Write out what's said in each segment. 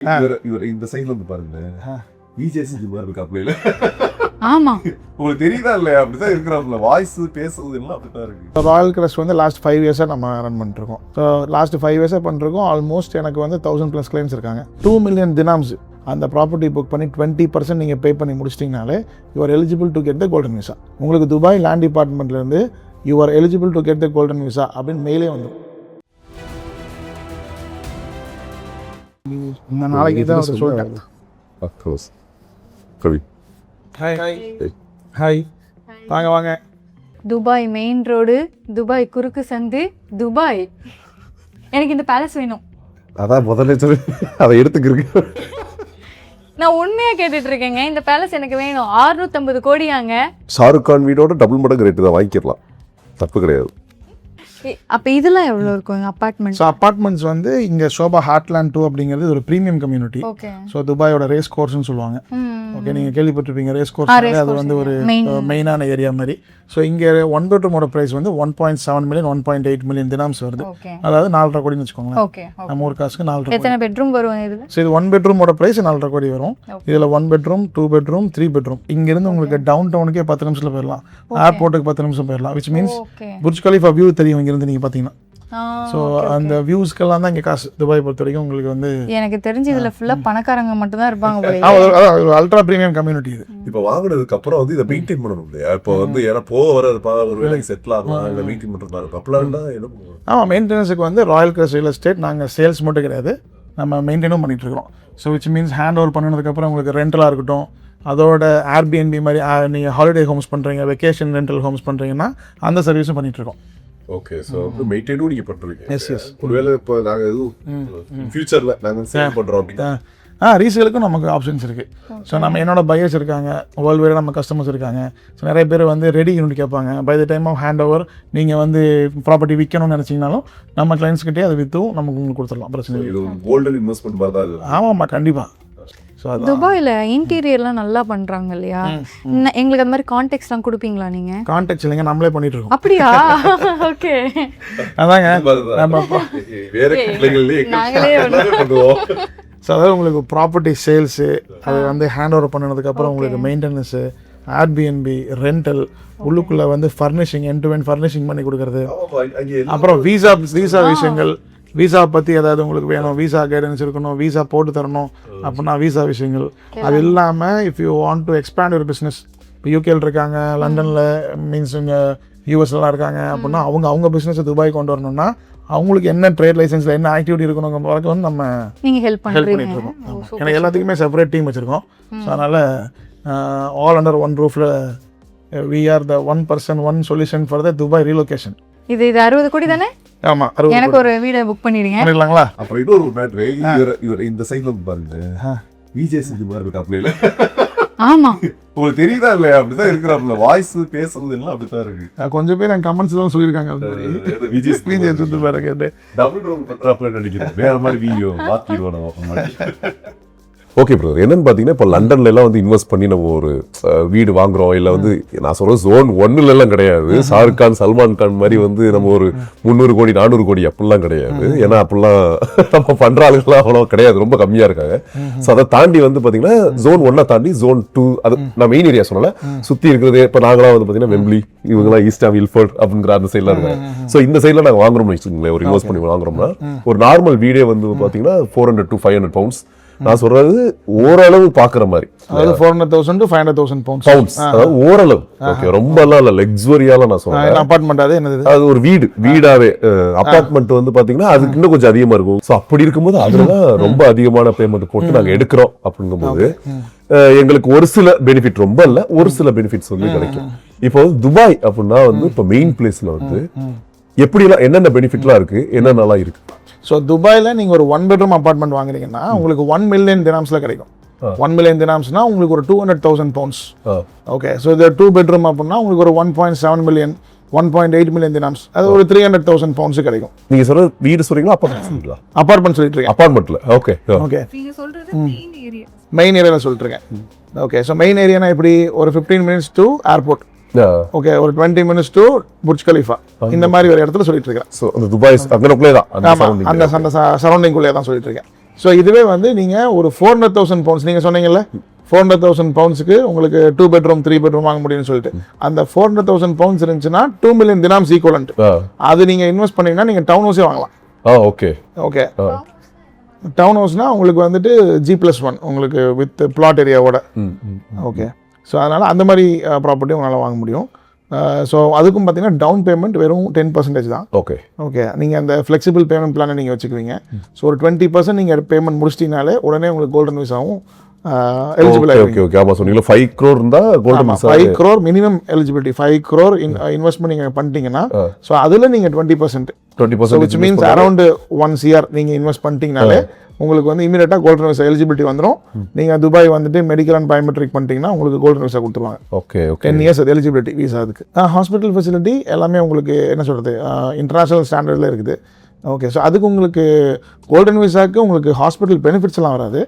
இவர் இந்த சைடுல வந்து பாருங்க விஜேசி ஜிம்மா இருக்கு அப்படியே. ஆமா உங்களுக்கு தெரியுதா இல்லையா? அப்படிதான் இருக்கிறாப்ல, வாய்ஸ் பேசுறது எல்லாம் அப்படிதான் இருக்கு. ராயல் கிரஸ்ட் வந்து லாஸ்ட் 5 இயர்ஸாக நம்ம ரன் பண்ணிருக்கோம். ஸோ லாஸ்ட் 5 இயர்ஸாக பண்ணிருக்கோம். ஆல்மோஸ்ட் எனக்கு வந்து 1000+ கிளைம்ஸ் இருக்காங்க. 2 million dirhams அந்த ப்ராப்பர்ட்டி புக் பண்ணி 20% நீங்கள் பே பண்ணி முடிச்சிட்டிங்கனாலே you are eligible to get the golden visa. உங்களுக்கு துபாய் லேண்ட் டிபார்ட்மெண்ட்லேருந்து you are eligible to get the golden visa அப்படின்னு மெயிலே வந்துடும். இந்த நாளைக்கு தான் சொல்லிட்டேன். ஹாய் வாங்க வாங்க. துபாய் மெயின் ரோடு, துபாய் குறுக்கு சந்து, துபாய். எனக்கு இந்த பேலஸ் வேணும். அதான் முதல்ல சொல்லி அதை எடுத்துக்கிருக்கு. நான் உண்மையா கேட்டுட்டு இருக்கேங்க. இந்த பேலஸ் எனக்கு வேணும். 650 கோடியாங்க. ஷாருக் கான் வீடோட டபுள் மடங்கு ரேட்டு தான், வாங்கிக்கலாம், தப்பு கிடையாது. அப்ப இதெல்லாம் எவ்வளவு இருக்கும் அபார்ட்மெண்ட்? ஸோ அபார்ட்மெண்ட்ஸ் வந்து இங்கே ஷோபா ஹார்ட்லேண்ட் 2 அப்படிங்கிறது ஒரு ப்ரீமியம் கம்யூனிட்டி. ஓகே. ஸோ துபாயோட ரேஸ் கோர்ஸ்னு சொல்லுவாங்க. ஓகே, நீங்கள் கேள்விப்பட்டிருப்பீங்க ரேஸ் கோர்ஸ். அது வந்து ஒரு மெயினான ஏரியா மாதிரி. ஸோ இங்கே 1 bedroom ப்ரைஸ் வந்து 1.7 million 1.8 million dirhams வருது. அதாவது 4.5 கோடின்னு வச்சுக்கோங்களேன். நம்ம ஒரு காசுக்கு 4.5. எத்தனை பெட்ரூம் வரும் இதுல? ஸோ இது 1 bedroom ப்ரைஸ் 4.5 கோடி வரும். இதில் 1 bedroom 2 bedroom 3 bedroom. இங்கேருந்து உங்களுக்கு டவுன் டவுனுக்கே 10 நிமிஷத்தில் போயிடலாம். ஏர்போர்ட்டுக்கு 10 நிமிஷம் போயிடலாம். Which means Burj Khalifa view தெரியும் இங்கேருந்து நீங்கள் பார்த்தீங்கன்னா. ஸோ அந்த வியூஸ்க்கெல்லாம் தான் இங்கே காசு. துபாய் பொறுத்த வரைக்கும் உங்களுக்கு வந்து எனக்கு தெரிஞ்சு இதில் ஃபுல்லாக பணக்காரங்க மட்டும் தான் இருப்பாங்க. ஒரு அல்ட்ரா ப்ரீமியம் கம்யூனிட்டி இது. இப்போ வாங்கினதுக்கு அப்புறம் வந்து இதை மெயின்டைன் பண்ணணும் இல்லையா? இப்போ வந்து ஏன்னா போக வர ஒரு வேலைக்கு செட்டில் ஆகலாம், இல்லை மெயின்டைன் பண்ணுறதா அப்பெல்லாம் என்ன? ஆமாம், மெயின்டெனன்ஸுக்கு வந்து ராயல் கிரஸ்ட் ரியல் எஸ்டேட் நாங்கள் சேல்ஸ் மட்டும் கிடையாது, நம்ம மெயின்டைனும் பண்ணிட்டு இருக்கோம். So which means hand over பண்ணினதுக்கப்புறம் உங்களுக்கு ரெண்டலாக இருக்கட்டும், அதோட ஏர்பிஎன்பி மாதிரி நீங்கள் ஹாலிடே ஹோம்ஸ் பண்ணுறீங்க, வெக்கேஷன் ரெண்டல் ஹோம்ஸ் பண்ணுறீங்கன்னா அந்த சர்வீஸும் பண்ணிட்டு இருக்கோம். ஓகே, ஸோ வந்து மெயின்டைனும் நீங்கள் பண்ணுறீங்க. Yes yes. ஒருவேளை இப்போ நாங்கள் எதுவும் ஃபியூச்சரில் நாங்கள் சேல் பண்ணுறோம் அப்படின்னா ரீசேலுக்கும் நமக்கு ஆப்ஷன்ஸ் இருக்குது. ஸோ நம்ம என்னோட பையர்ஸ் இருக்காங்க, வேர்ல்டு வைடாக நம்ம கஸ்டமர்ஸ் இருக்காங்க. ஸோ நிறைய பேர் வந்து ரெடி யூனிட் கேட்பாங்க. By the time of hand over நீங்கள் வந்து ப்ராப்பர்ட்டி விற்கணும்னு நினச்சிங்கனாலும் நம்ம கிளைண்ட்ஸ்கிட்டே அதை விற்றும் நமக்கு உங்களுக்கு கொடுத்துடலாம், பிரச்சனை. இது கோல்டன் இன்வெஸ்ட்மெண்ட் மாதிரி தான். ஆமாம்மா, கண்டிப்பாக. துபாயில் இன்டீரியர்லாம் நல்லா பண்ணுறாங்க இல்லையா? எங்களுக்கு அந்த மாதிரி கான்டெக்ட்லாம் கொடுப்பீங்களா நீங்கள்? கான்டெக்ட்ஸ் இல்லைங்க, நம்மளே பண்ணிட்டு இருக்கோம். அப்படியா? ஓகே, அதாங்க நம்ம வேற நாங்களே பண்ணுவோம். ஸோ அதாவது உங்களுக்கு ப்ராப்பர்ட்டி சேல்ஸு, அது வந்து ஹேண்ட் ஓவர் பண்ணினதுக்கப்புறம் உங்களுக்கு மெயின்டெனன்ஸு, ஏர்பிஎன்பி, ரெண்டல், உள்ளுக்குள்ளே வந்து furnishing, end to end furnishing பண்ணி கொடுக்குறது, அப்புறம் வீசா விஷயங்கள், வீசா பற்றி ஏதாவது உங்களுக்கு வேணும், வீசா கைடன்ஸ் இருக்கணும், வீசா போட்டு தரணும் அப்படின்னா வீசா விஷயங்கள். அது இல்லாமல் if you want to expand your business, இப்போ யூகேல இருக்காங்க, லண்டனில் மீன்ஸ் இங்கே யூஎஸ்லாம் இருக்காங்க அப்படின்னா அவங்க பிஸ்னஸை துபாய் கொண்டு வரணும்னா அவங்களுக்கு என்ன ட்ரேட் லைசன்ஸில் என்ன ஆக்டிவிட்டி இருக்கணுங்க வரைக்கும் வந்து நம்ம ஹெல்ப் பண்ணிட்டு இருக்கோம். ஏன்னா எல்லாத்துக்குமே செப்பரேட் டீம் வச்சுருக்கோம். ஸோ அதனால் ஆல் அண்டர் ஒன் ரூஃபில் we are the 1% 1 solution for the Dubai relocation. இது 60 கோடி தானே? ஆமா, எனக்கு ஒரு வீடை புக் பண்ணிடுங்க. பண்ணிடலாங்களா? அப்புறம் இன்னொரு மேட்ரு, இவர் இந்த சைடுல பாருங்க விஜேசி ஜிம்மா இருக்கு அப்படியே. ஆமா, உங்களுக்கு தெரியுதா இல்லையா? அப்படிதான் இருக்கிறாப்ல, வாய்ஸ் பேசுறது எல்லாம் அப்படிதான் இருக்கு. கொஞ்சம் பேர் என் கமெண்ட்ஸ் தான் சொல்லியிருக்காங்க விஜய் பாருங்க டபுள் ரோல் பண்றாப்ல நினைக்கிறேன். வேற மாதிரி வீடியோ மாத்திடுவோம். ஓகே பிரதர், என்னன்னு பார்த்தீங்கன்னா இப்போ லண்டன்ல எல்லாம் வந்து இன்வெஸ்ட் பண்ணி நம்ம ஒரு வீடு வாங்குறோம், இல்லை வந்து நான் சொல்கிறேன் ஜோன் 1 எல்லாம் கிடையாது. ஷாருக் கான், சல்மான் கான் மாதிரி வந்து நம்ம ஒரு 300 கோடி 400 கோடி அப்படிலாம் கிடையாது. ஏன்னா அப்படிலாம் நம்ம பண்ணுற ஆளுங்களாம் அவ்வளோ கிடையாது, ரொம்ப கம்மியாக இருக்காங்க. ஸோ அதை தாண்டி வந்து பார்த்தீங்கன்னா ஜோன் 1 தாண்டி ஜோன் 2, அது நான் மெயின் ஏரியா சொன்னால சுற்றி இருக்கிறது. இப்போ நாங்களாம் வந்து பார்த்தீங்கன்னா வெம்ப்லி, இவங்கெல்லாம் ஈஸ்டாம், இல்ஃபோர்ட் அப்படிங்கிற அந்த சைடில் இருக்காங்க. ஸோ இந்த சைடில் நாங்கள் வாங்குறோம்னு வச்சுக்கோங்களேன், ஒரு இன்வெஸ்ட் பண்ணி வாங்குறோம்னா ஒரு நார்மல் வீடே வந்து பார்த்தீங்கன்னா 400 to 500 pounds. நான் சொல்றது ஓரளவு பாக்குற மாதிரி, அதாவது 400,000 to 500,000 pounds. அதாவது ஓரளவு. ஓகே, ரொம்ப எல்லாம் இல்ல, லக்ஸுரியால நான் சொல்றேன். அபார்ட்மெண்ட் அது என்னது, அது ஒரு வீடாவே. அபார்ட்மெண்ட் வந்து பாத்தீங்கன்னா அதுக்கு இன்னும் கொஞ்சம் அதிகமா இருக்கும். சோ அப்படி இருக்கும்போது அதுலதான் ரொம்ப அதிகமான பேமெண்ட் போட்டு நாங்க எடுக்கிறோம். அப்படிங்கும்போது எங்களுக்கு ஒரு சில பெனிஃபிட், ரொம்ப இல்ல, ஒரு சில பெனிஃபிட்ஸ் வந்து கிடைக்கும். இப்போ துபாய் அப்படின்னா வந்து இப்போ மெயின் பிளேஸ்ல வந்து எப்படிலாம் என்னென்ன பெனிஃபிட்லாம் இருக்கு, என்னென்னலாம் இருக்கு? ஸோ துபாயில் நீங்கள் ஒரு 1 bedroom அப்பார்ட்மெண்ட் வாங்குறீங்கன்னா உங்களுக்கு 1 million dirhams கிடைக்கும். 1 million dirhamsனா உங்களுக்கு ஒரு 200,000 pounds. ஓகே, ஸோ இது 2 bedroom அப்படின்னா உங்களுக்கு ஒரு 1.7 million 1.8 million dirhams, அது ஒரு 300,000 pounds கிடைக்கும். நீங்க சொல்ற வீடு சொல்றீங்களா அபார்ட்மெண்ட்? அபார்ட்மெண்ட் சொல்லிட்டு இருக்கேன். அபார்ட்மெண்ட்ல. ஓகே ஓகே, நீங்க சொல்றது மெயின் ஏரியாவில் சொல்லிட்டு இருக்கேன். ஓகே, ஸோ மெயின் ஏரியானா எப்படி, ஒரு 15 minutes to ஏர்போர்ட். ஓகே, ஒரு 20 minutes to புர்ஜ் கலீஃபா, இந்த மாதிரி ஒரு இடத்துல சொல்லிட்டு இருக்கேன். ஸோ அந்த துபாய் அங்கனக்குள்ளே தான், அந்த சரௌண்டிங்குள்ளே தான் சொல்லிட்டு இருக்கேன். ஸோ இதுவே வந்து நீங்கள் ஒரு 400,000 pounds நீங்கள் சொன்னீங்கல்ல 400,000 poundsக்கு உங்களுக்கு 2 bedroom 3 bedroom வாங்க முடியும்னு சொல்லிட்டு அந்த 400,000 pounds இருந்துச்சுன்னா 2 million dirhams ஈக்குவலண்ட். அது நீங்கள் இன்வெஸ்ட் பண்ணீங்கன்னா நீங்கள் டவுன் ஹவுஸே வாங்கலாம். ஓகே ஓகே டவுன் ஹவுஸ்னா உங்களுக்கு வந்துட்டு G+1 உங்களுக்கு வித் பிளாட் ஏரியாவோட. ஓகே ஸோ அதனால் அந்த மாதிரி ப்ராப்பர்ட்டி உங்களால் வாங்க முடியும். ஸோ அதுக்கும் பார்த்தீங்கன்னா டவுன் பேமெண்ட் வெறும் 10% தான். ஓகே ஓகே நீங்கள் அந்த ஃப்ளெக்சிபிள் பேமெண்ட் பிளானை நீங்கள் வச்சுக்குவீங்க. ஸோ ஒரு 20% நீங்கள் பேமெண்ட் முடிச்சிட்டிங்கனாலே உடனே உங்களுக்கு கோல்டன் விசாவும் எலிஜிபிள் ஆகிடும். ஓகே ஓகே ஆமாம் சொன்னீங்களா 5 crore இருந்தால் golden visa 5 crore minimum eligibility. 5 crore investment நீங்கள் பண்ணிட்டீங்கன்னா ஸோ அதில் நீங்கள் 20%. 20% which means அரௌண்ட் 1 CR நீங்கள் இன்வெஸ்ட் பண்ணிட்டீங்கனாலே உங்களுக்கு வந்து இமீடியட்டாக கோல்டன் விசா எலிஜிபிலிட்டி வந்துடும். நீங்கள் துபாய் வந்துட்டு மெடிக்கல் அண்ட் பயோமெட்ரிக் பண்ணிட்டீங்கன்னா உங்களுக்கு கோல்டன் விசா கொடுத்துருவாங்க. ஓகே ஓகே 10 years அது எலிஜிபிலிட்டி விசா அதுக்கு. ஹாஸ்பிட்டல் ஃபெசிலிட்டி எல்லாமே உங்களுக்கு என்ன சொல்கிறது இன்டர்நேஷ்னல் ஸ்டாண்டர்டில் இருக்குது. ஓகே ஸோ அதுக்கு உங்களுக்கு கோல்டன் விசாவுக்கு உங்களுக்கு ஹாஸ்பிட்டல் பெனிஃபிட்ஸ் எல்லாம் வராது.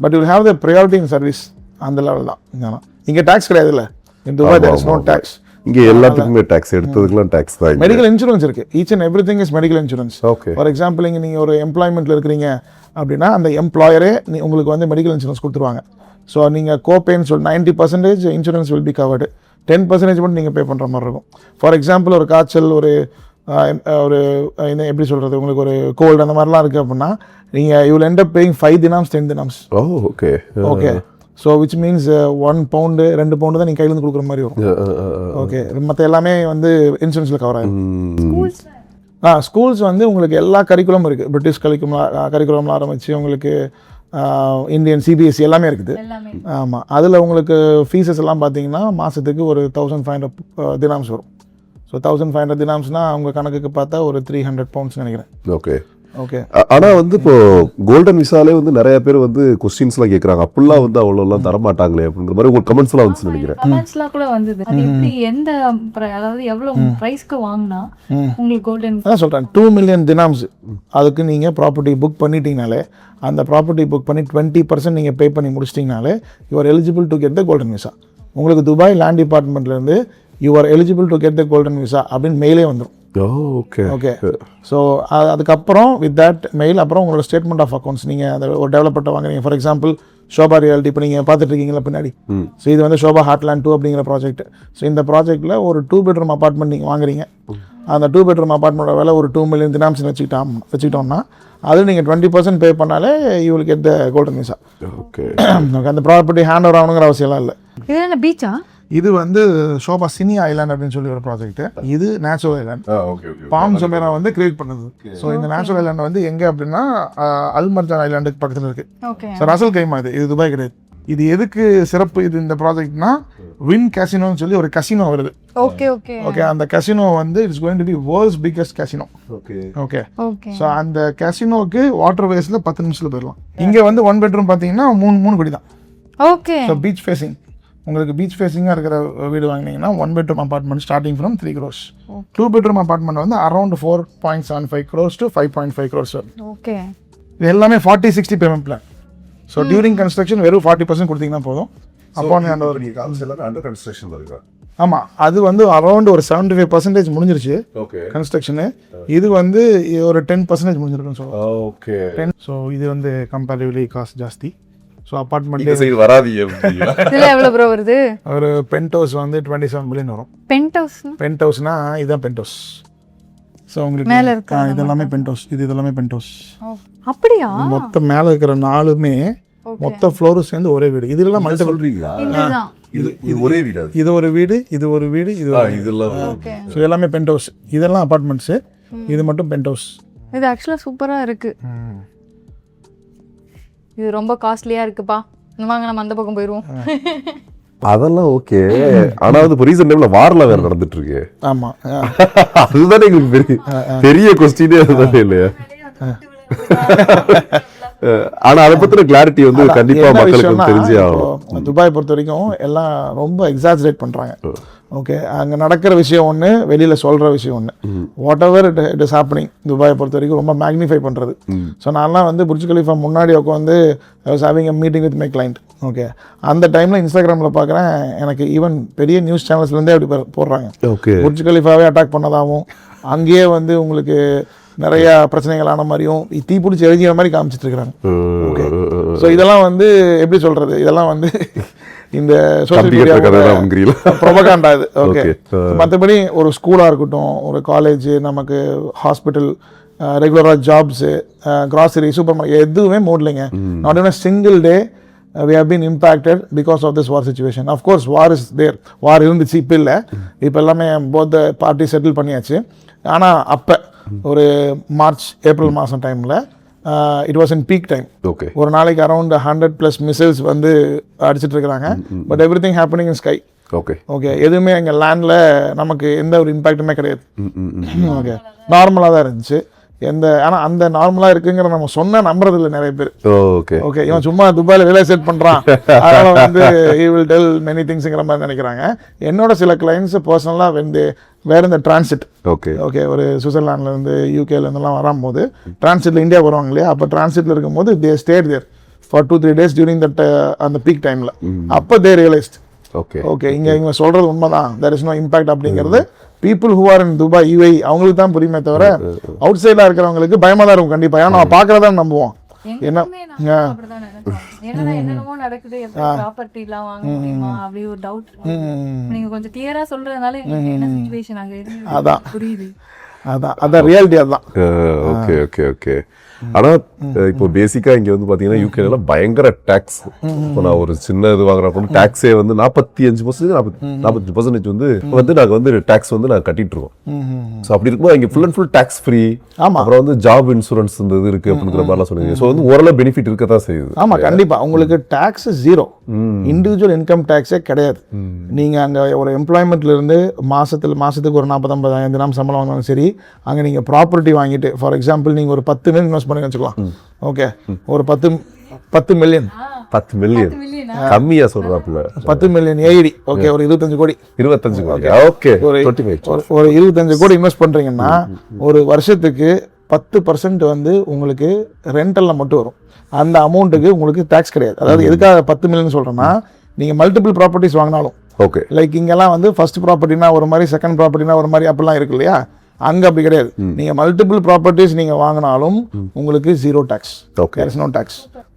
But you have the priority in service அந்த லெவல் தான். இங்கே டேக்ஸ் கிடையாதுல்ல. In Dubai there is no tax. இங்கே எல்லாத்துக்குமே டாக்ஸ் எடுத்ததுக்குலாம் டாக்ஸ் தான். மெடிக்கல் இன்சூரன்ஸ் இருக்கு. Each and everything is medical insurance. Okay for example இங்கே நீங்கள் ஒரு எம்ப்ளாய்மெண்ட்டில் இருக்கிறீங்க அப்படின்னா அந்த எம்ப்ளாயரே உங்களுக்கு வந்து மெடிக்கல் இன்சூரன்ஸ் கொடுத்துருவாங்க. ஸோ நீங்கள் கோபேன்னு சொல்லி 90% இன்சூரன்ஸ் வில் பி கவர்டு. 10% மட்டும் நீங்கள் பே பண்ணுற மாதிரி இருக்கும். ஃபார் எக்ஸாம்பிள் ஒரு காய்ச்சல் ஒரு எப்படி சொல்கிறது உங்களுக்கு ஒரு கோல்டு அந்த மாதிரிலாம் இருக்குது அப்படின்னா நீங்கள் you will end up paying 5 dirhams 10 dirhams. Okay okay so which means 1 pound 2 pound தான் நீங்கள் கையிலேருந்து கொடுக்குற மாதிரி வரும். ஓகே மற்ற எல்லாமே வந்து இன்சூரன்ஸில் கவர் ஆகும். ஸ்கூல்ஸ் வந்து உங்களுக்கு எல்லா கரிக்குலம் இருக்குது. பிரிட்டிஷ் கரிக்குலம்ல ஆரம்பித்து உங்களுக்கு இந்தியன் CBSE எல்லாமே இருக்குது. ஆமாம் அதில் உங்களுக்கு ஃபீஸஸ் எல்லாம் பார்த்தீங்கன்னா மாதத்துக்கு ஒரு 1500 dirhams வரும். ஸோ 1500 dirhamsனால் அவங்க கணக்குக்கு பார்த்தா ஒரு 300 pounds நினைக்கிறேன். ஓகே ஓகே ஆனால் வந்து இப்போ கோல்டன் விசாலே வந்து நிறைய பேர் வந்து கொஸ்டின்ஸ்லாம் கேட்குறாங்க. அப்படிலாம் வந்து அவ்வளோலாம் தரமாட்டாங்களே அப்படின்ற மாதிரி உங்களுக்கு கமெண்ட்ஸ்லாம் வந்துச்சு நினைக்கிறேன். கமெண்ட்ஸ்லாம் கூட வந்தது. அது எப்படி எந்த அதாவது எவ்வளவு பிரைஸ்க்கு வாங்கினா உங்களுக்கு கோல்டன் அதான் சொல்கிறேன் 2 million dirhams அதுக்கு நீங்கள் ப்ராப்பர்ட்டி புக் பண்ணிட்டீங்கனாலே அந்த ப்ராப்பர்ட்டி புக் பண்ணி 20% நீங்கள் பே பண்ணி முடிச்சிட்டிங்கனாலே you are eligible to get the golden visa. உங்களுக்கு துபாய் லேண்ட் டிபார்ட்மெண்ட்லேருந்து you are eligible to get the golden visa அப்படின்னு மெயிலே வந்துடும். ஓகே ஓகே ஸோ அதுக்கப்புறம் வித் தட் மெயில் அப்புறம் உங்களோட ஸ்டேட்மெண்ட் ஆஃப் அக்கௌண்ட்ஸ் நீங்கள் அந்த ஒரு டெவலப்பர்ட்ட வாங்குறீங்க. ஃபார் எக்ஸாம்பிள் ஷோபா ரியாலிட்டி இப்போ நீங்கள் பார்த்துட்டு இருக்கீங்களா பின்னாடி. ஸோ இது வந்து ஷோபா ஹார்ட்லேண்ட் 2 அப்படிங்கிற ப்ராஜெக்ட். ஸோ இந்த ப்ராஜெக்ட்டில் ஒரு 2 bedroom அப்பார்ட்மெண்ட் நீங்கள் வாங்குறீங்க. அந்த 2 bedroom அப்பார்ட்மெண்ட்டோட விலை ஒரு 2 million dirhams வச்சுக்கிட்டோம்னா அது நீங்கள் 20% பே பண்ணாலே you will get the golden visa. Okay okay அந்த ப்ராப்பர்ட்டி ஹேண்ட் ஓவர் ஆகணுங்கிற அவசியம்லாம் இல்லை. இது என்ன பீச்சா? இது வந்து ஷோபா சினி ஐலாண்ட் அப்படின்னு சொல்லி ஒரு ப்ராஜெக்ட். இது natural island. Okay okay palm Jumeirah வந்து கிரியேட் பண்ணுது. ஸோ இந்த நேச்சுரல் ஐலாண்ட் வந்து எங்கே அப்படின்னா அல்மர்ஜான் ஐலாண்டுக்கு பக்கத்தில் இருக்கு. ஓகே ஸோ ரசல் கைமா இது துபாய் கிடையாது. இது எதுக்கு சிறப்பு இது இந்த ப்ராஜெக்ட்னா வின் கேசினோன்னு சொல்லி ஒரு கசினோ வருது. ஓகே ஓகே ஓகே அந்த கசினோ வந்து it's going to be world's biggest casino. Okay okay okay so அந்த கசினோக்கு வாட்டர் வேஸில் 10 நிமிஷத்தில் போயிடலாம். இங்கே வந்து 1 bedroom பார்த்தீங்கன்னா 3 கோடி தான். ஓகே ஸோ பீச் ஃபேசிங் உங்களுக்கு பீச் ஃபேஸிங்காக இருக்கிற வீடு வாங்கினீங்கன்னா 1 bedroom apartment starting from 3 crores. 2 bedroom apartment வந்து around 4.75 crores to 5.5 crores. Okay இது எல்லாமே 40-60 payment plan. So during construction வெறும் 40% கொடுத்தீங்கன்னா போதும். அப்போ அண்டர் கன்ஸ்ட்ரக்ஷன் இருக்கா? ஆமாம் அது வந்து அரௌண்ட் ஒரு 75% முடிஞ்சிருச்சு ஓகே கன்ஸ்ட்ரக்ஷனு. இது வந்து ஒரு 10% முடிஞ்சிருக்குன்னு சொல்லுவோம். ஓகே ஸோ இது வந்து கம்பேரிட்டிவ்லி காஸ்ட் ஜாஸ்தி. ஸோ அப்பார்ட்மெண்ட் சைடு வராதீங்க. இதுல எவ்வளவு ப்ரோ வருது? ஒரு பென்ட் ஹவுஸ் வந்து 27 million வரும். பென்ட் ஹவுஸ் பென்ட் ஹவுஸ்னா இதுதான் பென்ட் ஹவுஸ். ஸோ உங்களுக்கு மேல இருக்கு இதெல்லாமே பென்ட் ஹவுஸ். இது இதெல்லாமே பென்ட் ஹவுஸ். அப்படியா? மொத்தம் மேலே இருக்கிற 4மே மொத்த ஃப்ளோரும் சேர்ந்து ஒரே வீடு. இதெல்லாம் மல்டிபிள். சொல்றீங்களா? இதுதான் இது ஒரே வீடு. இது ஒரு வீடு இது ஒரு வீடு இது இதெல்லாம் ஓகே. ஸோ எல்லாமே பென்ட் ஹவுஸ். இதெல்லாம் அப்பார்ட்மெண்ட்ஸு. இது மட்டும் பென்ட் ஹவுஸ். இது ஆக்சுவலா சூப்பரா இருக்கு. இது ரொம்ப காஸ்ட்லியா இருக்குப்பா. வாங்க நம்ம அந்த பக்கம் போயிடுவோம். அதெல்லாம் ஓகே. ஆனா வந்து இப்போ ரீசன்ட் டைம்ல வார்ல வேற நடந்துட்டு இருக்கு. ஆமாம் அதுதான் எங்களுக்கு பெரிய கொஸ்டினே அதுதானே இல்லையா? ஆனா அதை பத்தின கிளாரிட்டி வந்து கண்டிப்பா மக்களுக்கு தெரிஞ்சே ஆகும். துபாய் பொறுத்த வரைக்கும் எல்லாம் ரொம்ப எக்ஸாஜரேட் பண்றாங்க. ஓகே அங்கே நடக்கிற விஷயம் ஒன்று வெளியில் சொல்கிற விஷயம் ஒன்று. Whatever it is happening துபாயை பொறுத்த வரைக்கும் ரொம்ப மேக்னிஃபை பண்ணுறது. ஸோ நான்லாம் வந்து புர்ஜ் கலிஃபா முன்னாடி உட்காந்து I was having a meeting with my client. Okay அந்த டைமில் இன்ஸ்டாகிராமில் பார்க்குறேன் எனக்கு ஈவன் பெரிய நியூஸ் சேனல்ஸ்லேருந்தே அப்படி போடுறாங்க. ஓகே புர்ஜ் கலிஃபாவே அட்டாக் பண்ணதாகவும் அங்கேயே வந்து உங்களுக்கு நிறைய பிரச்சனைகள் ஆன மாதிரியும் தீப்பிடிச்சி எரிஞ்சிற மாதிரி காமிச்சிட்டு இருக்கிறாங்க. ஓகே, ஸோ இதெல்லாம் வந்து எப்படி சொல்றது, இதெல்லாம் வந்து இந்த சோஷியல் மீடியா ப்ரொபகாண்டா இது. ஓகே, மற்றபடி ஒரு ஸ்கூலாக இருக்கட்டும், ஒரு காலேஜ், நமக்கு ஹாஸ்பிட்டல், ரெகுலராக ஜாப்ஸு, கிராசரி, சூப்பர் மார்க்கெட் எதுவுமே மூடலைங்க. Not in a single day we have been impacted because of this war situation. Of course war is there, war இருந்துச்சு, இப்போ இல்லை, இப்போ எல்லாமே both the parties settle பண்ணியாச்சு. ஆனால் அப்போ ஒரு மார்ச் ஏப்ரல் மாதம் டைமில் it was in peak time. Okay, ஒரு நாளைக்கு அரௌண்ட் 100+ மிசைல்ஸ் வந்து அடிச்சிட்டு இருக்கிறாங்க. But every thing happening in sky. Okay okay, எதுவுமே எங்கள் லேண்டில் நமக்கு எந்த ஒரு இம்பேக்ட்டுமே கிடையாது. ஓகே, நார்மலாக தான் இருந்துச்சு. ஆனால் அந்த நார்மலாக இருக்குங்கிற நம்ம சொன்ன நம்புறது இல்லை நிறைய பேர். ஓகே ஓகே, இவன் சும்மா துபாயில் ரியல் எஸ்டேட் பண்ணுறான், அதனால வந்து he will tell many thingsங்கிற மாதிரி நினைக்கிறாங்க. என்னோட சில கிளைண்ட்ஸ் பர்சனலாக வந்து வேற இந்த டிரான்சிட், ஓகே ஓகே, ஒரு சுவிட்சர்லாண்ட்லேருந்து யூகேலேருந்துலாம் வரும்போது டிரான்சிட்டில் இந்தியா வருவாங்க இல்லையா, அப்போ டிரான்சிட்டில் இருக்கும்போது they stayed there for 2-3 days during that அந்த பீக் டைமில். அப்போ தே ரியலைஸ்ட் ஓகே ஓகே இவங்க சொல்கிறது உண்மைதான், there is no impact அப்படிங்கிறது people who are in Dubai, UAE அவங்களுக்கு தான் புரியுமே தவிர அவுட் சைடாக இருக்கிறவங்களுக்கு பயமாக தான் இருக்கும் கண்டிப்பாக. ஏன்னா நம்ம பார்க்குறதா நம்புவோம். என்ன என்னென்னமோ நடக்குது, ப்ராப்பர்ட்டி எல்லாம் வாங்க முடியுமா அப்படி ஒரு டவுட். நீங்க கொஞ்சம் கிளியரா சொல்றதுனால என்ன சிச்சுவேஷன் அங்க இருக்கு அதான் புரியுது. அதான் ரியாலிட்டி. அதுதான். Okay okay okay. ஆனா இப்போ பேசிக்கா இங்க வந்து பாத்தீங்கன்னா யூகேல பயங்கர டாக்ஸ். இப்போ நான் ஒரு சின்ன இது வாங்குறப்போ டாக்ஸே வந்து 45% வந்து நாங்க வந்து டாக்ஸ் வந்து நாங்க கட்டிட்டு இருக்கோம். ஸோ அப்படி இருக்கும்போது இங்க full and full tax free. அப்புறம் வந்து ஜாப் இன்சூரன்ஸ் இந்த இது இருக்கு அப்படிங்கிற மாதிரிலாம் சொல்லுங்க. ஸோ வந்து ஓரளவு பெனிஃபிட் இருக்கதான் செய்யுது. ஆமா, கண்டிப்பா. உங்களுக்கு டாக்ஸ் 0, இண்டிவிஜுவல் இன்கம் டாக்ஸே கிடையாது. நீங்க அங்க ஒரு எம்ப்ளாய்மெண்ட்ல இருந்து மாசத்துக்கு ஒரு 40-50 தினம் சம்பளம் வாங்கினாலும் சரி, அங்க நீங்க ப்ராப்பர்ட்டி வாங்கிட்டு, ஃபார் எக்ஸாம்பிள் நீங்க ஒரு 10 மில்லியன் இன்வெஸ்ட் பண்ணி வச்சுக்கலாம். ஓகே, ஒரு 10 மில்லியன் 10 மில்லியன் கம்மியா சொல்றாப்புல. 10 மில்லியன் ஏடி. ஓகே, ஒரு 25 கோடி. 25 கோடி. ஓகே, ஒரு 25 கோடி இன்வெஸ்ட் பண்றீங்கன்னா ஒரு வருஷத்துக்கு 10% வந்து உங்களுக்கு ரெண்டல்ல மட்டும் வரும். அந்த அமௌண்ட்டுக்கு உங்களுக்கு டாக்ஸ் கிடையாது. அதாவது எதுக்காக 10 மில்லியன் சொல்றேன்னா, நீங்க மல்டிபிள் ப்ராப்பர்ட்டிஸ் வாங்கினாலும், ஓகே, லைக் இங்கெல்லாம் வந்து ஃபர்ஸ்ட் ப்ராப்பர்ட்டினா ஒரு மாதிரி, செகண்ட் ப்ராப்பர்ட்டினா ஒரு மாதிரி அப்படிலாம் இருக்கு இல்லையா, அங்க அப்படி கிடையாது. நீங்க மல்டிபிள் ப்ராப்பர்ட்டிஸ் நீங்க வாங்கினாலும் உங்களுக்கு 0 tax. Okay, there is no tax.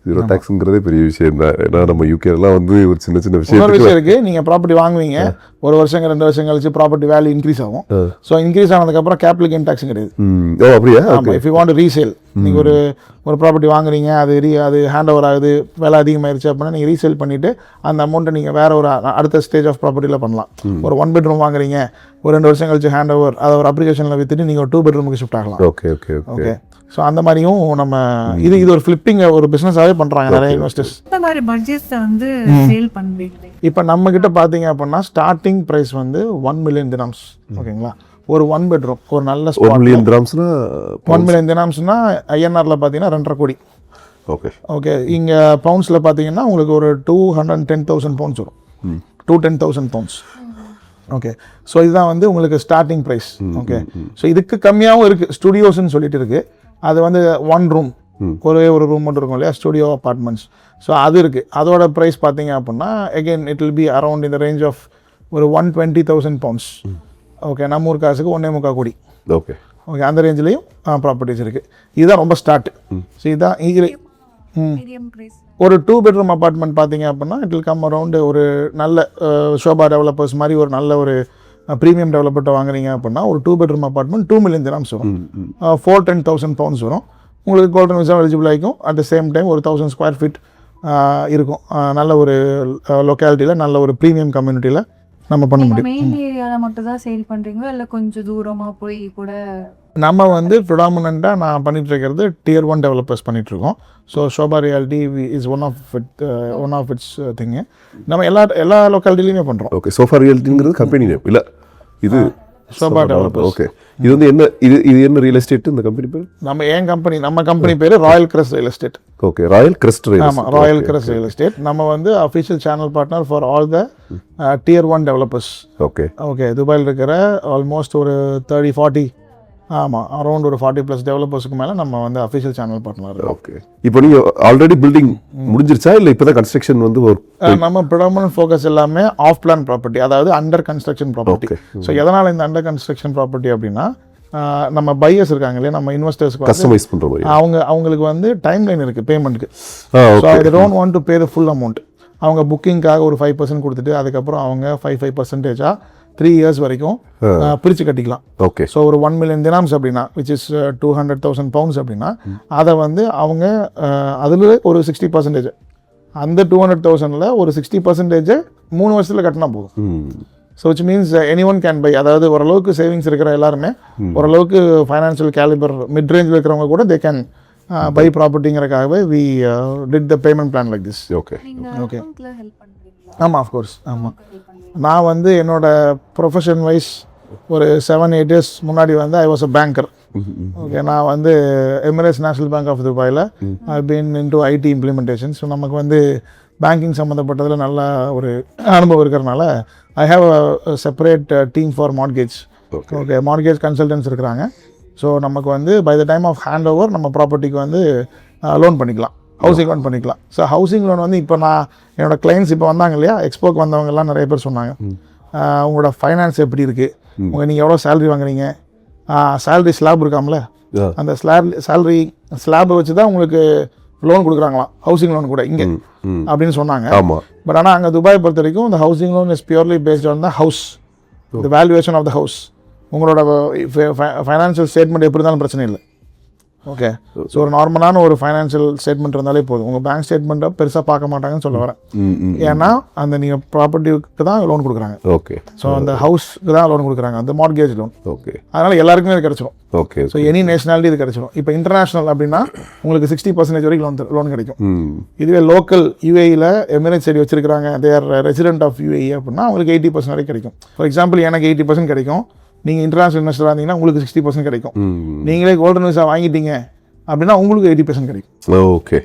0 டாக்ஸ்ங்கிறதே பெரிய விஷயம் தான். ஏன்னா நம்ம யூகேலாம் வந்து ஒரு சின்ன விஷயம் இருக்கு. நீங்க ப்ராப்பர்ட்டி வாங்குவீங்க, ஒரு வருஷம் 2 வருஷம் கழிச்சு ப்ராப்பர்ட்டி வேல்யூ இன்க்ரீஸ் ஆகும். ஸோ இன்க்ரீஸ் ஆனதுக்கப்புறம் கேபிட்டல் கெயின் டாக்ஸ் கிடையாது. ஓ அப்படியா? ஆமாம், இஃப் யூ வாண்ட் ரீசேல், நீங்க ஒரு ப்ராப்பர்ட்டி வாங்குறீங்க, அது ஹேண்ட் ஓவர் ஆகுது, விலை அதிகமாயிருச்சு அப்படின்னா நீங்க ரீசேல் பண்ணிட்டு அந்த அமௌண்ட்டை நீங்க வேற ஒரு அடுத்த ஸ்டேஜ் ஆஃப் ப்ராப்பர்ட்டியில் பண்ணலாம். ஒரு 1 பெட்ரூம் வாங்குறீங்க, ஒரு 2 வருஷம் கழிச்சு ஹேண்ட் ஓவர், அதை ஒரு அப்ளிகேஷனில் வித்துட்டு நீங்க ஒரு 2 பெட்ரூமுக்கு ஷிஃப்ட் ஆகலாம். Okay okay okay. ஸோ அந்த மாதிரியும் நம்ம இது ஒரு ஃபிளிப்பிங் ஒரு பிஸ்னஸாகவே பண்ணுறாங்க நிறைய இன்வெஸ்டர்ஸ். இந்த மாதிரி பட்ஜெட்ஸை வந்து சேல் பண்ணுவீங்க. இப்போ நம்ம கிட்ட பார்த்தீங்க அப்படின்னா ஸ்டார்டிங் ப்ரைஸ் வந்து 1 மில்லியன் தினாம்ஸ். ஓகேங்களா, ஒரு 1 பெட்ரூம் ஒரு நல்ல 1 மில்லியன் தினாம்ஸ்னா 1 மில்லியன் தினாம்ஸ்னா ஐஎன்ஆரில் பார்த்தீங்கன்னா 2.5 கோடி. ஓகே ஓகே, இங்கே பவுண்ட்ஸில் பார்த்தீங்கன்னா உங்களுக்கு ஒரு 210,000 பவுண்ட்ஸ் வரும். 210,000 பவுண்ட்ஸ். ஓகே, ஸோ இதுதான் வந்து உங்களுக்கு ஸ்டார்டிங் ப்ரைஸ். ஓகே, ஸோ இதுக்கு கம்மியாகவும் இருக்குது. ஸ்டுடியோஸ்ன்னு சொல்லிட்டு இருக்குது. அது வந்து 1 ரூம், ஒரே ஒரு ரூம் மட்டும் இருக்கும் இல்லையா, ஸ்டுடியோ அப்பார்ட்மெண்ட்ஸ். ஸோ அது இருக்குது. அதோட ப்ரைஸ் பார்த்தீங்க அப்படின்னா again it will be around இந்த ரேஞ்ச் ஆஃப் ஒரு 120,000 பவுண்ட்ஸ். ஓகே, நம்ம ஊர் காசுக்கு 1.25 கோடி. ஓகே ஓகே, அந்த ரேஞ்சிலையும் ப்ராப்பர்ட்டிஸ் இருக்குது. இதுதான் ரொம்ப ஸ்டார்ட். ஸோ இதுதான் ஒரு 2 பெட்ரூம் அப்பார்ட்மெண்ட் பார்த்தீங்க அப்படின்னா இட் வில் கம் அரௌண்ட் ஒரு நல்ல ஷோபா டெவலப்பர்ஸ் மாதிரி ஒரு நல்ல ஒரு ப்ரீமியம் டெவலப்பர்ட்ட வாங்குறீங்க அப்படின்னா ஒரு 2 பெட்ரூம் அப்பார்ட்மெண்ட் 2 மில்லியன் தினாம்ஸ் வரும். 410,000 பவுண்ட்ஸ் வரும். உங்களுக்கு கோல்டன் விசா எலிஜிபிள் ஆகிக்கும். அட் த சேம் டைம் ஒரு 1000 ஸ்கொயர் ஃபீட் இருக்கும். நல்ல ஒரு லொக்காலிட்டியில், நல்ல ஒரு ப்ரீமியம் கம்யூனிட்டியில் நம்ம பண்ண முடியும். மெயின் ஏரியாவில் மட்டும் தான் சேல் பண்ணுறீங்களா இல்லை கொஞ்சம் தூரமாக போய் கூட? நம்ம வந்து ப்ரிடாமினண்ட்டாக நான் பண்ணிட்டு இருக்கிறது Tier 1 டெவலப்பர்ஸ் பண்ணிட்டு இருக்கோம். So Sobha reality is one of its thing. நம்ம எல்லா லொக்காலிட்டிலையுமே பண்ணுறோம். ஓகே, சோஃபா ரியாலிட்டிங்கிறது கம்பெனி நேம் இல்லை, இது ஷோபா டெவலப்பர்ஸ். ஓகே, இது வந்து என்ன ரியல் எஸ்டேட் இந்த கம்பெனி பேர்? நம்ம கம்பெனி பேர் Royal crest real estate. Okay, Royal crest real estate. ஆமாம், ராயல் கிரஸ்ட் ரியல் எஸ்டேட். நம்ம வந்து official channel partner for all the Tier 1 developers. Okay okay, துபாயில் இருக்கிற ஆல்மோஸ்ட் ஒரு 30-40 ஆமாம் அரௌண்ட் ஒரு 40+ டெவலப்பர்ஸுக்கு மேலே நம்ம வந்து அஃபிஷியல் சேனல் பார்ட்னர். ஓகே, இப்போ நீங்கள் ஆல்ரெடி பில்டிங் முடிஞ்சிருச்சா இல்லை இப்போ தான் கன்ஸ்ட்ரக்ஷன் வந்து நம்ம ப்ரிடாமினன்ட் ஃபோக்கஸ் எல்லாமே ஆஃப் பிளான் ப்ராப்பர்ட்டி, அதாவது அண்டர் கன்ஸ்ட்ரக்ஷன் ப்ராப்பர்ட்டி. ஸோ எதனால் இந்த அண்டர் கன்ஸ்ட்ரக்ஷன் ப்ராப்பர்ட்டி அப்படின்னா, நம்ம பையர்ஸ் இருக்காங்க இல்லையா, நம்ம இன்வெஸ்டர்ஸ்க்கு கஸ்டமைஸ் பண்ற மாதிரி. அவங்களுக்கு வந்து டைம் லைன் இருக்குது பேமெண்ட்டுக்கு. So okay. I don't want to pay the full amount. அவங்க புக்கிங்காக ஒரு 5% கொடுத்துட்டு அதுக்கப்புறம் அவங்க 5% 3 years வரைக்கும் பிரித்து கட்டிக்கலாம். ஓகே. ஸோ ஒரு 1 million dirhams அப்படின்னா விச் இஸ் 200,000 pounds அப்படின்னா அதை வந்து அவங்க அதில் ஒரு 60%, அந்த 200,000ல் ஒரு 60% 3 வருஷத்தில் கட்டினா போதும். So which means any one can buy. அதாவது ஓரளவுக்கு சேவிங்ஸ் இருக்கிற எல்லாருமே, ஓரளவுக்கு ஃபைனான்ஷியல் கேலிபர் மிட் ரேஞ்சில் இருக்கிறவங்க கூட தே கேன் பை ப்ராப்பர்ட்டிங்கிறக்காகவே we did the payment plan like this. Okay. Okay. ஆமாம், ஆஃப்கோர்ஸ். ஆமாம், நான் வந்து என்னோட ப்ரொஃபஷன் வைஸ் ஒரு 7-8 years முன்னாடி வந்து I was a banker. Okay. நான் வந்து எமிரேட்ஸ் நேஷனல் பேங்க் ஆஃப் துபாயில் I been into IT implementation. So நமக்கு வந்து பேங்கிங் சம்மந்தப்பட்டதில் நல்ல ஒரு அனுபவம் இருக்கிறனால I have a separate team for mortgage. Okay. Mortgage consultants இருக்கிறாங்க. ஸோ நமக்கு வந்து by the time of hand over நம்ம ப்ராப்பர்ட்டிக்கு வந்து லோன் பண்ணிக்கலாம், ஹவுசிங் லோன் பண்ணிக்கலாம். ஸோ ஹவுசிங் லோன் வந்து இப்போ நான் என்னோட கிளைண்ட்ஸ் இப்போ வந்தாங்க இல்லையா, எக்ஸ்போக்கு வந்தவங்கலாம் நிறைய பேர் சொன்னாங்க உங்களோட ஃபைனான்ஸ் எப்படி இருக்குது, நீங்கள் எவ்வளோ சேலரி வாங்குறீங்க, சேலரி ஸ்லாப் இருக்காமல, அந்த சேலரி ஸ்லாபை வச்சு தான் உங்களுக்கு லோன் கொடுக்குறாங்களாம் ஹவுசிங் லோன் கூட இங்கே அப்படின்னு சொன்னாங்க. பட் ஆனால் அங்கே துபாய் பொறுத்த வரைக்கும் இந்த housing loan is purely based on the house, the valuation of the house. உங்களோட ஃபைனான்ஷியல் ஸ்டேட்மெண்ட் எப்படி இருந்தாலும் பிரச்சனை இல்லை. ஓகே. ஸோ ஒரு நார்மலான ஒரு ஃபைனான்ஷியல் ஸ்டேட்மெண்ட் இருந்தாலே போதும். உங்கள் பேங்க் ஸ்டேட்மெண்ட்டை பெருசாக பார்க்க மாட்டாங்கன்னு சொல்ல வரேன். ஏன்னா அந்த நீங்கள் ப்ராப்பர்ட்டிக்கு தான் லோன் கொடுக்குறாங்க. ஓகே. ஸோ அந்த ஹவுஸ்க்கு தான் லோன் கொடுக்குறாங்க, அந்த மார்கேஜ் லோன். ஓகே. அதனால் எல்லாருக்குமே இது கிடச்சிடும். ஓகே. ஸோ எனி நேஷனாலிட்டி இது கிடச்சிடும். இப்போ இன்டர்நேஷனல் அப்படின்னா உங்களுக்கு 60% வரைக்கும் லோன் கிடைக்கும். இதுவே லோக்கல் யூஏஇயில் எமிரேட்ஸ் சைடு வச்சிருக்காங்க, தேர் ரெசிடென்ட் ஆஃப் யூஏஇ அப்படின்னா அவங்களுக்கு 80% வரைக்கும் கிடைக்கும். ஃபார் எக்ஸாம்பிள் எனக்கு 80% கிடைக்கும். நீங்கள் இன்டர்நேஷனல் இன்வெஸ்டராக இருந்தீங்கன்னா உங்களுக்கு 60% கிடைக்கும். நீங்களே கோல்டன் விசா வாங்கிட்டீங்க அப்படின்னா உங்களுக்கு 80% கிடைக்கும். ஓகே.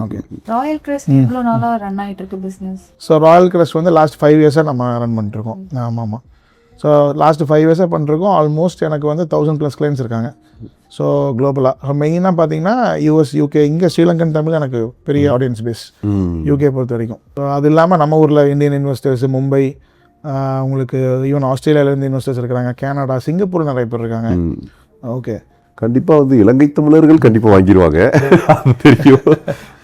ஓகே. ராயல் கிரஸ்ட் எவ்வளோ நாளாக ரன் ஆகிட்டு இருக்கு பிஸ்னஸ்? ஸோ ராயல் கிரஸ்ட் வந்து லாஸ்ட் 5 years நம்ம ரன் பண்ணிட்டுருக்கோம். ஆமாம். ஸோ லாஸ்ட் 5 years பண்ணிருக்கோம். ஆல்மோஸ்ட் எனக்கு வந்து 1000+ கிளைண்ட்ஸ் இருக்காங்க. ஸோ குளோபலாக மெயினாக பார்த்தீங்கன்னா யூஎஸ், யூகே, இங்கே ஸ்ரீலங்கன் தமிழ் எனக்கு பெரிய ஆடியன்ஸ் பேஸ் யூகே பொறுத்த வரைக்கும். ஸோ அது இல்லாமல் நம்ம ஊரில் இந்தியன் இன்வெஸ்டர்ஸ், மும்பை, உங்களுக்கு ஈவன் ஆஸ்திரேலியாவிலேருந்து இன்வெஸ்டர்ஸ் இருக்கிறாங்க, கனடா, சிங்கப்பூர் நிறைய பேர் இருக்காங்க. ஓகே. கண்டிப்பாக வந்து இலங்கை தமிழர்கள் கண்டிப்பாக வாங்கிடுவாங்க, அது தெரியும்.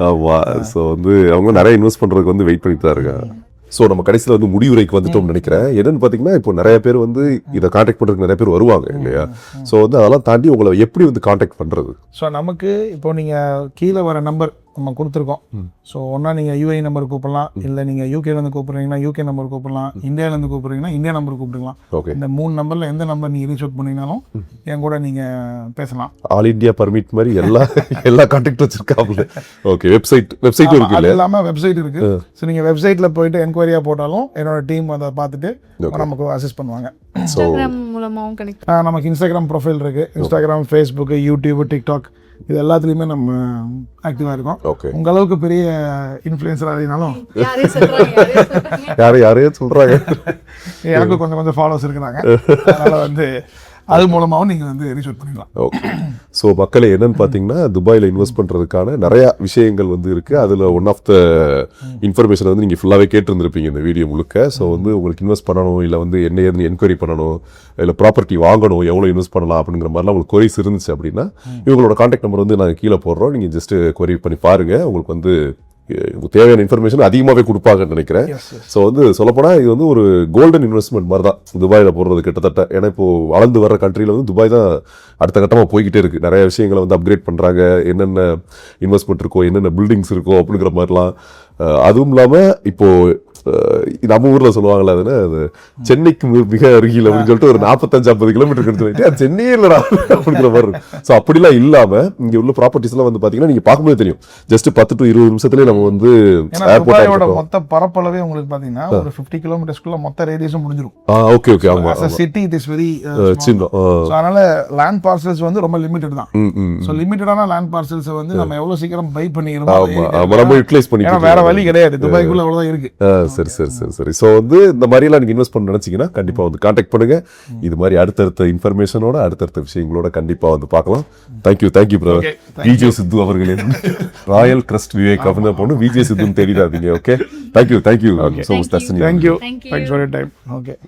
ஆமாம். ஸோ வந்து அவங்க நிறைய இன்வெஸ்ட் பண்ணுறதுக்கு வந்து வெயிட் பண்ணிட்டு தான் இருக்காங்க. ஸோ நம்ம கடைசியில் வந்து முடிவுரைக்கு வந்துட்டோம்னு நினைக்கிறேன். என்னன்னு பார்த்தீங்கன்னா இப்போ நிறைய பேர் வந்து இதை காண்டாக்ட் பண்ணுறதுக்கு நிறைய பேர் வருவாங்க இல்லையா. ஸோ வந்து அதெல்லாம் தாண்டி உங்களை எப்படி வந்து காண்டாக்ட் பண்ணுறது? ஸோ நமக்கு இப்போ நீங்கள் கீழே வர நம்பர் நம்ம கொடுத்துருக்கோம். ஸோ ஒன்றா நீங்கள் யூஏஇ நம்பர் கூப்பிடலாம், இல்லை நீங்கள் யூகேலேருந்து கூப்பிட்றீங்கன்னா யூகே நம்பர் கூப்பிடலாம், இந்தியாவிலேருந்து கூப்பிட்றீங்கன்னா இந்தியா நம்பர் கூப்பிடலாம். ஓகே. இந்த 3 நம்பரில் எந்த நம்பர் நீங்கள் ரீச் அவுட் பண்ணிங்கனாலும் என் கூட நீங்கள் பேசலாம். ஆல் இந்தியா பர்மிட் மாதிரி எல்லா கான்டாக்ட் வச்சிருக்காங்க. ஓகே. வெப்சைட் இருக்கு இல்லை? இல்லாமல் வெப்சைட் இருக்குது. ஸோ நீங்கள் வெப்சைட்டில் போயிட்டு என்கொயரியாக போட்டாலும் என்னோட டீம் அதை பார்த்துட்டு நமக்கு அசிஸ்ட் பண்ணுவாங்க. இன்ஸ்டாகிராம் மூலமாகவும் கிடைக்கும். நமக்கு இன்ஸ்டாகிராம் ப்ரொஃபைல் இருக்குது. இன்ஸ்டாகிராம், ஃபேஸ்புக்கு, யூடியூப், டிக்டாக் இது எல்லாத்துலேயுமே நம்ம ஆக்டிவாக இருக்கோம். உங்கள் அளவுக்கு பெரிய இன்ஃப்ளூயன்சர் ஆகினாலும் யாரையும் சொல்கிறாங்க, எனக்கு கொஞ்சம் ஃபாலோவர்ஸ் இருக்கிறாங்க. அதனால் வந்து அது மூலமாகவும் நீங்கள் வந்து ரீச் அவுட் பண்ணிக்கலாம். ஓகே. ஸோ மக்களே என்னன்னு பார்த்தீங்கன்னா துபாயில் இன்வெஸ்ட் பண்ணுறதுக்கான நிறையா விஷயங்கள் வந்து இருக்குது. அதில் ஒன் ஆஃப் த இன்ஃபர்மேஷன் வந்து நீங்கள் ஃபுல்லாகவே கேட்டுருந்துருப்பீங்க இந்த வீடியோ முழுக்க. ஸோ வந்து உங்களுக்கு இன்வெஸ்ட் பண்ணணும், இல்லை வந்து என்ன ஏதுன்னு என்கொயரி பண்ணணும், இல்லை ப்ராப்பர்ட்டி வாங்கணும், எவ்வளோ இன்வெஸ்ட் பண்ணலாம் அப்படிங்கிற மாதிரிலாம் உங்களுக்கு கொரிஸ் இருந்துச்சு அப்படின்னா இவங்களோட கான்டாக்ட் நம்பர் வந்து நாங்கள் கீழே போடுறோம். நீங்கள் ஜஸ்ட் கொரி பண்ணி பாருங்கள். உங்களுக்கு வந்து தேவையான இன்ஃபர்மேஷன் அதிகமாக கொடுப்பாங்கன்னு நினைக்கிறேன். ஸோ வந்து சொல்லப்போனால் இது வந்து ஒரு கோல்டன் இன்வெஸ்ட்மெண்ட் மாதிரி தான் துபாயில் போடுறது கிட்டத்தட்ட. ஏன்னா இப்போ வளர்ந்து வர கண்ட்ரியில் வந்து துபாய் தான் அடுத்த கட்டமாக போய்கிட்டே இருக்குது. நிறைய விஷயங்களை வந்து அப்கிரேட் பண்ணுறாங்க. என்னென்ன இன்வெஸ்ட்மெண்ட் இருக்கோ, என்னென்ன பில்டிங்ஸ் இருக்கோ அப்படிங்கிற மாதிரிலாம். அதுவும் இல்லாமல் இப்போது நம்ம ஊரில் சொல்லுவாங்களே அது சென்னைக்கு மிக அருகில் அப்படின்னு சொல்லிட்டு ஒரு 45-50 கிலோமீட்டர் எடுத்து அது சென்னையே இல்லைடா அப்படிங்கிற மாதிரி இருக்கும். ஸோ அப்படிலாம் இல்லாமல் இங்கே உள்ள ப்ராப்பர்ட்டிஸ்லாம் வந்து பார்த்தீங்கன்னா நீங்கள் பார்க்கும்போது தெரியும், ஜஸ்ட் 10 to 20 நிமிஷத்துலேயே நம்ம வந்து ஏர்போர்ட்டோட மொத்த பரப்பளவே உங்களுக்கு பார்த்தீங்கன்னா ஒரு 50 கிலோமீட்டர்ஸ்குள்ள மொத்த ரேடியஸும் முடிஞ்சிடும். ஓகே. ஓகே. ஆமாம். சிட்டி இட் இஸ் வெரி சின்ன. அதனால லேண்ட் பார்சல்ஸ் வந்து ரொம்ப லிமிட்டட் தான். ஸோ லிமிட்டடான லேண்ட் பார்சல்ஸை வந்து நம்ம எவ்வளோ சீக்கிரம் பை பண்ணிக்கிறோம், நம்ம யூட்டிலைஸ் பண்ணிக்கலாம். வேற வழி கிடையாது, துபாய்க்குள்ள அவ்வளோதான் இருக்கு. சரி. ஸோ வந்து இந்த மாதிரிலாம் நீங்கள் இன்வெஸ்ட் பண்ண நினச்சிங்கன்னா கண்டிப்பாக வந்து கான்டாக்ட் பண்ணுங்க. இது மாதிரி அடுத்தடுத்த இன்ஃபர்மேஷனோட அடுத்தடுத்த விஷயங்களோட கண்டிப்பாக வந்து பார்க்கலாம். Thank you brother. விஜே சித்து அவர்களே ராயல் கிரஸ்ட் விவேக் அப்படின்னு போன விஜே சித்துன்னு தேடிடாதீங்க. Okay. Thank you so much Darshini. Thank you for your time. Okay.